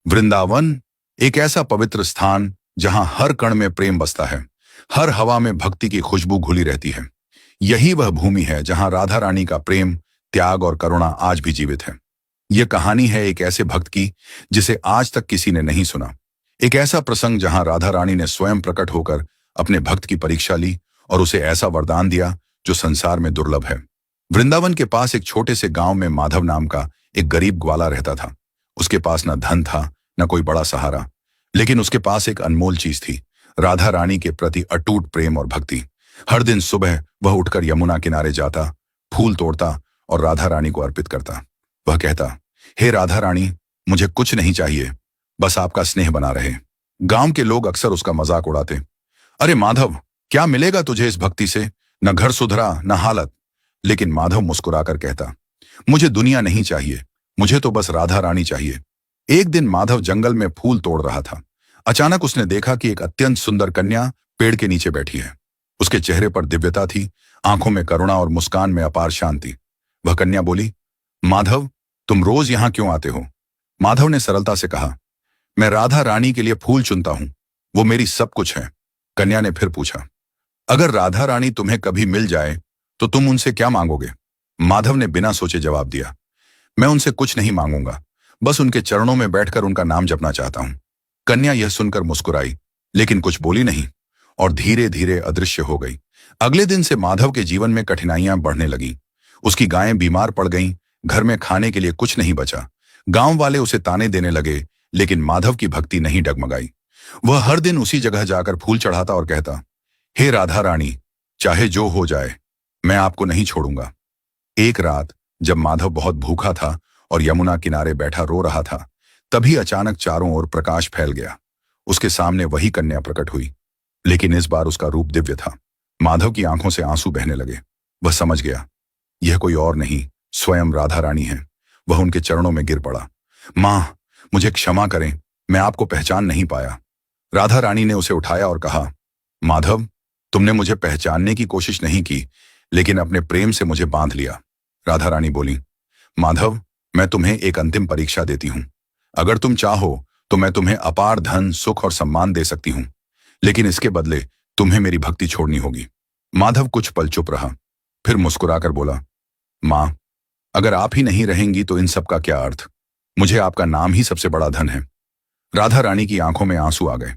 वृंदावन एक ऐसा पवित्र स्थान जहां हर कण में प्रेम बसता है, हर हवा में भक्ति की खुशबू घुली रहती है। यही वह भूमि है जहां राधा रानी का प्रेम, त्याग और करुणा आज भी जीवित है। यह कहानी है एक ऐसे भक्त की जिसे आज तक किसी ने नहीं सुना। एक ऐसा प्रसंग जहां राधा रानी ने स्वयं प्रकट होकर अपने भक्त की परीक्षा ली और उसे ऐसा वरदान दिया जो संसार में दुर्लभ है। वृंदावन के पास एक छोटे से गांव में माधव नाम का एक गरीब ग्वाला रहता था। उसके पास न धन था, न कोई बड़ा सहारा, लेकिन उसके पास एक अनमोल चीज थी, राधा रानी के प्रति अटूट प्रेम और भक्ति। हर दिन सुबह वह उठकर यमुना किनारे जाता, फूल तोड़ता और राधा रानी को अर्पित करता। वह कहता, हे राधा रानी, मुझे कुछ नहीं चाहिए, बस आपका स्नेह बना रहे। गांव के लोग अक्सर उसका मजाक उड़ाते, अरे माधव, क्या मिलेगा तुझे इस भक्ति से? न घर सुधरा न हालत। लेकिन माधव मुस्कुराकर कहता, मुझे दुनिया नहीं चाहिए, मुझे तो बस राधा रानी चाहिए। एक दिन माधव जंगल में फूल तोड़ रहा था। अचानक उसने देखा कि एक अत्यंत सुंदर कन्या पेड़ के नीचे बैठी है। उसके चेहरे पर दिव्यता थी, आंखों में करुणा और मुस्कान में अपार शांति। वह कन्या बोली, माधव, तुम रोज यहां क्यों आते हो? माधव ने सरलता से कहा, मैं राधा रानी के लिए फूल चुनता हूं, वो मेरी सब कुछ है। कन्या ने फिर पूछा, अगर राधा रानी तुम्हें कभी मिल जाए तो तुम उनसे क्या मांगोगे? माधव ने बिना सोचे जवाब दिया, मैं उनसे कुछ नहीं मांगूंगा, बस उनके चरणों में बैठकर उनका नाम जपना चाहता हूं। कन्या यह सुनकर मुस्कुराई, लेकिन कुछ बोली नहीं और धीरे धीरे अदृश्य हो गई। अगले दिन से माधव के जीवन में कठिनाइयां बढ़ने लगी। उसकी गायें बीमार पड़ गईं, घर में खाने के लिए कुछ नहीं बचा। गांव वाले उसे ताने देने लगे, लेकिन माधव की भक्ति नहीं डगमगाई। वह हर दिन उसी जगह जाकर फूल चढ़ाता और कहता, हे राधा रानी, चाहे जो हो जाए, मैं आपको नहीं छोड़ूंगा। एक रात जब माधव बहुत भूखा था और यमुना किनारे बैठा रो रहा था, तभी अचानक चारों ओर प्रकाश फैल गया। उसके सामने वही कन्या प्रकट हुई, लेकिन इस बार उसका रूप दिव्य था। माधव की आंखों से आंसू बहने लगे। वह समझ गया, यह कोई और नहीं, स्वयं राधा रानी है। वह उनके चरणों में गिर पड़ा। मां, मुझे क्षमा करें, मैं आपको पहचान नहीं पाया। राधा रानी ने उसे उठाया और कहा, माधव, तुमने मुझे पहचानने की कोशिश नहीं की, लेकिन अपने प्रेम से मुझे बांध लिया। राधा रानी बोली, माधव, मैं तुम्हें एक अंतिम परीक्षा देती हूं। अगर तुम चाहो तो मैं तुम्हें अपार धन, सुख और सम्मान दे सकती हूं, लेकिन इसके बदले तुम्हें मेरी भक्ति छोड़नी होगी। माधव कुछ पल चुप रहा, फिर मुस्कुराकर बोला, मां, अगर आप ही नहीं रहेंगी तो इन सब का क्या अर्थ? मुझे आपका नाम ही सबसे बड़ा धन है। राधा रानी की आंखों में आंसू आ गए।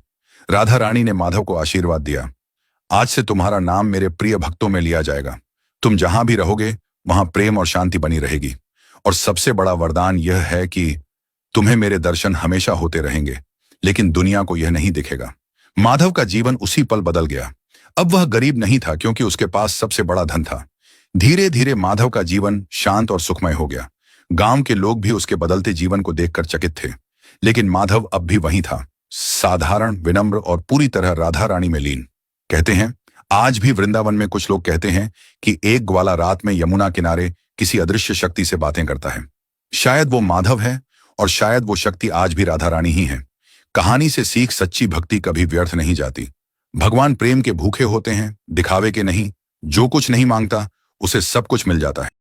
राधा रानी ने माधव को आशीर्वाद दिया, आज से तुम्हारा नाम मेरे प्रिय भक्तों में लिया जाएगा। तुम जहां भी रहोगे वहां प्रेम और शांति बनी रहेगी। और सबसे बड़ा वरदान यह है कि तुम्हें मेरे दर्शन हमेशा होते रहेंगे, लेकिन दुनिया को यह नहीं दिखेगा। माधव का जीवन उसी पल बदल गया। अब वह गरीब नहीं था, क्योंकि उसके पास सबसे बड़ा धन था। धीरे धीरे माधव का जीवन शांत और सुखमय हो गया। गांव के लोग भी उसके बदलते जीवन को देखकर चकित थे, लेकिन माधव अब भी वही था, साधारण, विनम्र और पूरी तरह राधा रानी में लीन। कहते हैं, आज भी वृंदावन में कुछ लोग कहते हैं कि एक ग्वाला रात में यमुना किनारे किसी अदृश्य शक्ति से बातें करता है। शायद वो माधव है और शायद वो शक्ति आज भी राधा रानी ही है। कहानी से सीख, सच्ची भक्ति कभी व्यर्थ नहीं जाती। भगवान प्रेम के भूखे होते हैं, दिखावे के नहीं। जो कुछ नहीं मांगता उसे सब कुछ मिल जाता है।